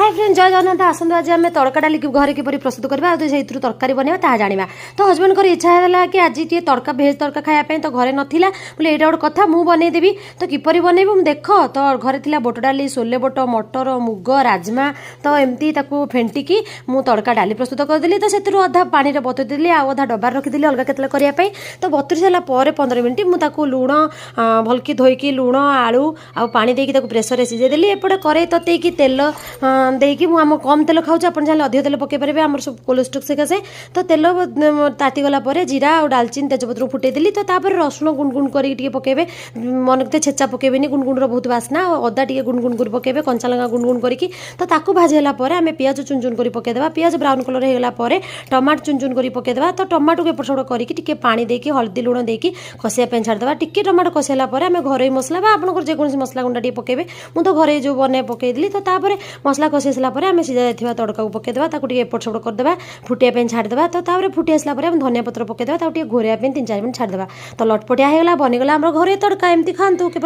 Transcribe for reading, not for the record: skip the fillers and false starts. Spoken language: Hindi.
हाय फ्रेंड जय जगन्नाथ आसतु आज आम तड़का डाली घरे किपरि प्रस्तुत करवा से तरकारी बनवा ता जाना। तो हजबैंड को इच्छा है कि आज टी तड़का भेज तड़का खायापी तो घरे नाला बोले यहाँ गोटे कथा मुझे बनईदेवी तो किपरि बनइबू देख तो घरे थी बोट डाली सोले बोट मटर मुग राजमा तो एमती फेंटिकी मु तड़का डाली प्रस्तुत करदेली तो से अधा पानी बतुरी आधा डबार रखीदी अलग केतले करने तो बतुरी सारापर 15 मिनट मुझे लुण भलकी धोईकी लुण आलू आ पानी देकी प्रेसर सीझेदेली एपटे कड़े ततेकी तेल देकी आम कम तेल खाऊँ आप अधिक तेल पकई पारे आम सब कोलेस्ट्रोल सकाशे तो तेल तातीगला जीरा और डालचीन तेजपत्र फुटेदेली तो तापर रसुण गुणगुण करके पकेबे मन के छेचा पकेबेनी गुणगुण बहुत बास्ना अदा टे गुणगुण कर पकेबे कंचा लंका गुणगुण करके तो ताकू भाजीला आम पियाज चुन चुन कर पकेदेवा पियाज ब्राउन कलर होगा टमाट चुन चुन कर पकेदेवा तो टमाटो एपट सेपट करके पानी देकी हल्दी लुण देकी खसिया छाड़देवा टिके टमाटो खसाला आम घर मसला आपंकर जेकोसी मसला गुंडा टे पकेबे मु तो घरे जो बने पकईदेली तो तापर मसला कषि आसला आम सीझा जाइए तड़का को पकेदेवा एपट सेपट करदेवा फुटिया छाड़देवा तो तापर फुटी आसला आम धनिया पत्र पकेदेवा घोरिया 3-4 मिनट छाड़देवा तो लटपटिया होगा बनीगला आम घरे तड़का एमती खातु के